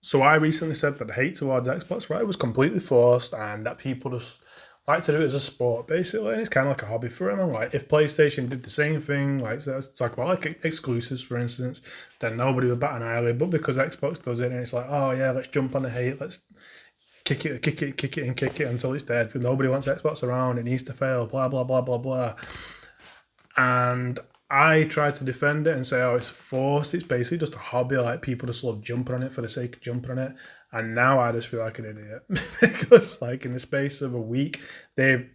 So I recently said that the hate towards Xbox, right, was completely forced, and that people just like to do it as a sport, basically, and it's kind of like a hobby for them. And like, if PlayStation did the same thing, like so let's talk about like exclusives, for instance, then nobody would bat an eyelid. But because Xbox does it, and it's like, oh yeah, let's jump on the hate, let's kick it, kick it, kick it, and kick it until it's dead. But nobody wants Xbox around. It needs to fail. Blah blah blah blah blah. And I try to defend it and say, oh, it's forced. It's basically just a hobby. Like people just love jumping on it for the sake of jumping on it. And now I just feel like an idiot because, like, in the space of a week, they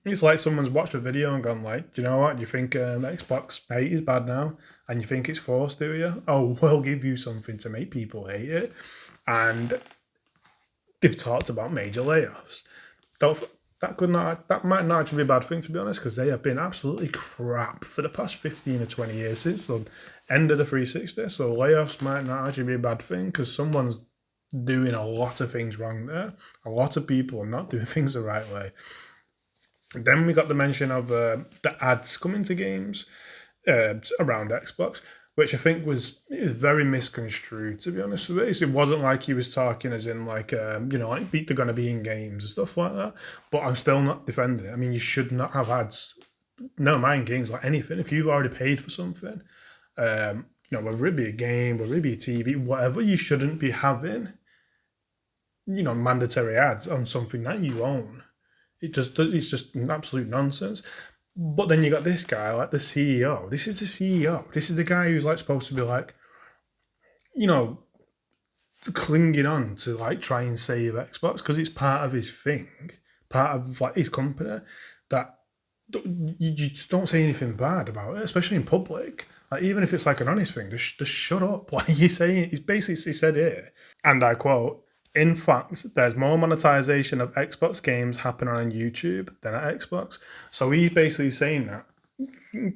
it's like someone's watched a video and gone like, do you know what? Do you think Xbox hate is bad now? And you think it's forced, do you? Oh, we'll give you something to make people hate it. And they've talked about major layoffs. Don't that might not actually be a bad thing, to be honest, because they have been absolutely crap for the past 15 or 20 years since the end of the 360. So layoffs might not actually be a bad thing because someone's doing a lot of things wrong there. A lot of people are not doing things the right way. Then we got the mention of the ads coming to games around Xbox, which I think was very misconstrued, to be honest with it. It wasn't like he was talking as in like like they're gonna be in games and stuff like that. But I'm still not defending it. I mean, you should not have ads. No, mind games like anything. If you've already paid for something, whether it be a game, whether it be a TV, whatever, you shouldn't be having mandatory ads on something that you own. It's just absolute nonsense. But then you got this guy, like the CEO. This is the CEO. This is the guy who's like supposed to be like, you know, clinging on to like try and save Xbox because it's part of his thing, part of like his company. That you just don't say anything bad about it, especially in public. Like even if it's like an honest thing, just shut up. Like you saying, he's basically said here, and I quote: "In fact, there's more monetization of Xbox games happening on YouTube than at Xbox." So he's basically saying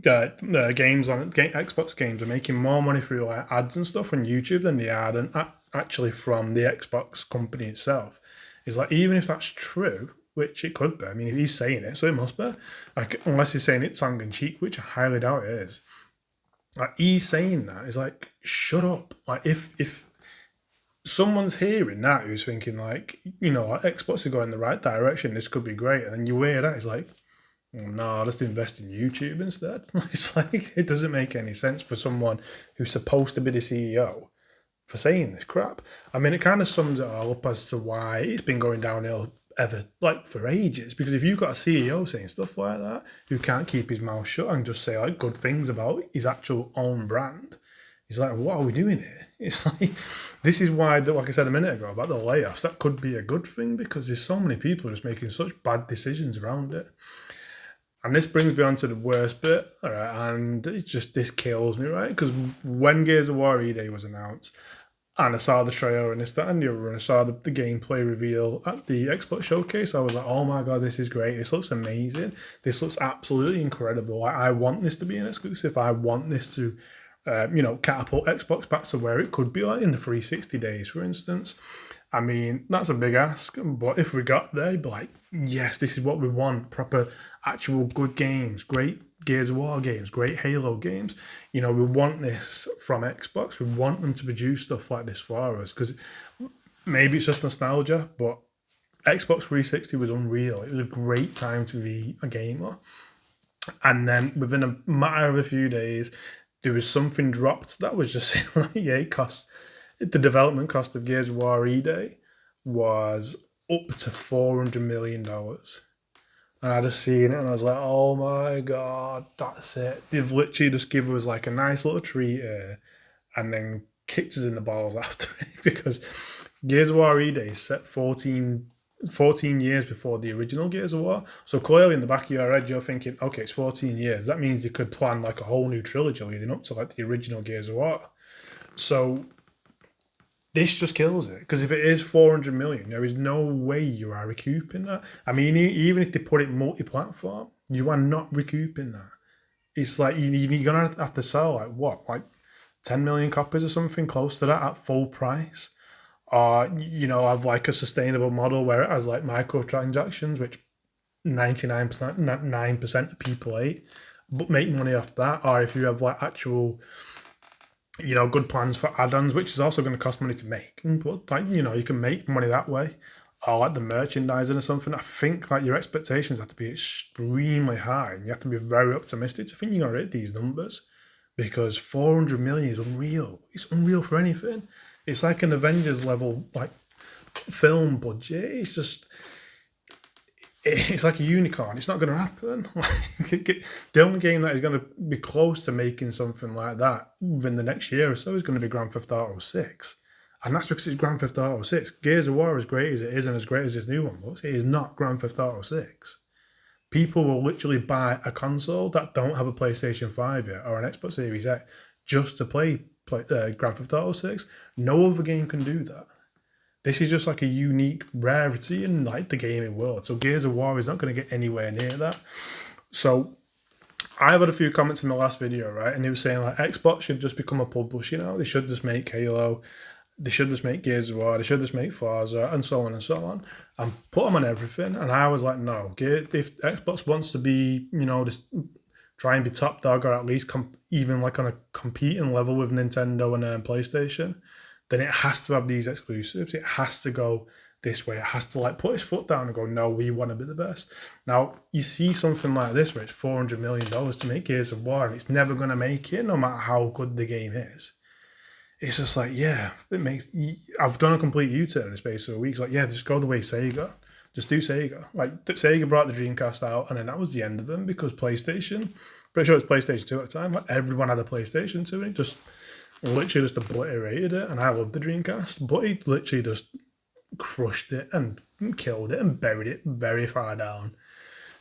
that games on Xbox games are making more money through like ads and stuff on YouTube than they are than actually from the Xbox company itself. It's like even if that's true, which it could be. I mean, if he's saying it, so it must be. Like unless he's saying it tongue in cheek, which I highly doubt it is. Like he's saying that, it's like shut up. Like if someone's hearing that who's thinking like, like Xbox is going the right direction, this could be great, and then you hear that, it's like, no, I'll just invest in YouTube instead. It's like it doesn't make any sense for someone who's supposed to be the CEO for saying this crap. I mean, it kind of sums it all up as to why it's been going downhill ever, like for ages. Because if you've got a CEO saying stuff like that, who can't keep his mouth shut and just say like good things about his actual own brand, he's like, what are we doing here? It's like, this is why, like I said a minute ago about the layoffs, that could be a good thing because there's so many people just making such bad decisions around it. And this brings me on to the worst bit, all right? And this kills me, right? Because when Gears of War E-Day was announced, and I saw the trailer and this, that, and the other, and I saw the gameplay reveal at the Xbox showcase, I was like, oh my god, this is great. This looks amazing. This looks absolutely incredible. I want this to be an exclusive. I want this to, catapult Xbox back to where it could be like in the 360 days, for instance. I mean, that's a big ask, but if we got there, you'd be like, yes, this is what we want. Proper, actual good games, great Gears of War games, great Halo games. We want this from Xbox. We want them to produce stuff like this for us because maybe it's just nostalgia, but Xbox 360 was unreal. It was a great time to be a gamer. And then within a matter of a few days, there was something dropped that was just saying like, yeah, the development cost of Gears of War E-Day was up to $400 million. And I just seen it and I was like, oh my god, that's it. They've literally just given us like a nice little treat here and then kicked us in the balls after it because Gears of War E-Day is set 14 years before the original Gears of War. So clearly in the back of your head, you're thinking, okay, it's 14 years. That means you could plan like a whole new trilogy leading up to like the original Gears of War. So this just kills it because if it is 400 million, there is no way you are recouping that. I mean, even if they put it multi-platform, you are not recouping that. It's like you're gonna have to sell like what, like 10 million copies or something close to that at full price, or have like a sustainable model where it has like microtransactions, which 99% 9% of people hate, but make money off that. Or if you have like actual good plans for add-ons, which is also going to cost money to make. But like, you can make money that way. Or like the merchandising or something. I think like your expectations have to be extremely high, and you have to be very optimistic to think you're gonna hit these numbers, because 400 million is unreal. It's unreal for anything. It's like an Avengers level like film budget. It's like a unicorn. It's not going to happen. The only game that is going to be close to making something like that within the next year or so is going to be Grand Theft Auto 6. And that's because it's Grand Theft Auto 6. Gears of War, as great as it is and as great as this new one looks, it is not Grand Theft Auto 6. People will literally buy a console that don't have a PlayStation 5 yet or an Xbox Series X just to play Grand Theft Auto 6. No other game can do that. This is just like a unique rarity in like the gaming world. So Gears of War is not going to get anywhere near that. So I've had a few comments in my last video, right? And they were saying like Xbox should just become a publisher now. They should just make Halo. They should just make Gears of War. They should just make Forza, and so on and so on, and put them on everything. And I was like, no. If Xbox wants to be, just try and be top dog, or at least even like on a competing level with Nintendo and PlayStation, then it has to have these exclusives. It has to go this way. It has to like put its foot down and go, no, we want to be the best. Now, you see something like this where it's $400 million to make Gears of War, and it's never going to make it no matter how good the game is. It's just like, yeah, I've done a complete U-turn in the space of a week. It's like, yeah, just go the way Sega. Just do Sega. Like, Sega brought the Dreamcast out, and then that was the end of them, because PlayStation, pretty sure it was PlayStation 2 at the time, like everyone had a PlayStation 2, and it just literally just obliterated it. And I love the Dreamcast, but it literally just crushed it and killed it and buried it very far down.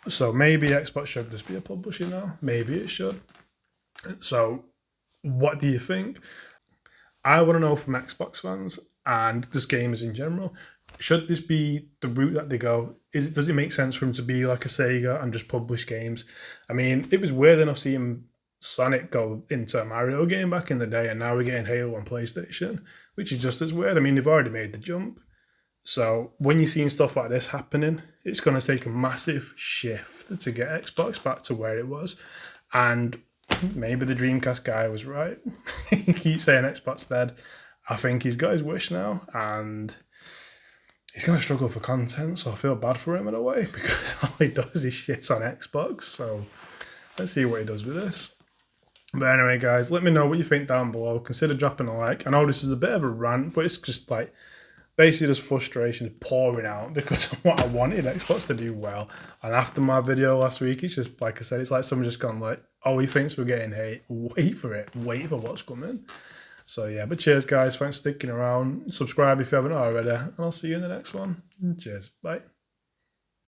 So maybe Xbox should just be a publisher now. Maybe it should. So what do you think? I want to know from Xbox fans and just gamers in general, should this be the route that they go? Does it make sense for them to be like a Sega and just publish games? I mean, it was weird enough seeing Sonic go into a Mario game back in the day, and now we're getting Halo on PlayStation, which is just as weird. I mean, they've already made the jump. So when you're seeing stuff like this happening, it's going to take a massive shift to get Xbox back to where it was. And maybe the Dreamcast guy was right. He keeps saying Xbox dead. I think he's got his wish now, and he's going to struggle for content, so I feel bad for him in a way, because all he does is shit on Xbox. So let's see what he does with this. But anyway, guys, let me know what you think down below. Consider dropping a like. I know this is a bit of a rant, but it's just like basically just frustration pouring out because of what I wanted Xbox to do well. And after my video last week, it's just, like I said, it's like someone just gone like, oh, he thinks we're getting hate. Wait for it. Wait for what's coming. So yeah, but cheers, guys. Thanks for sticking around. Subscribe if you haven't already. And I'll see you in the next one. Cheers. Bye.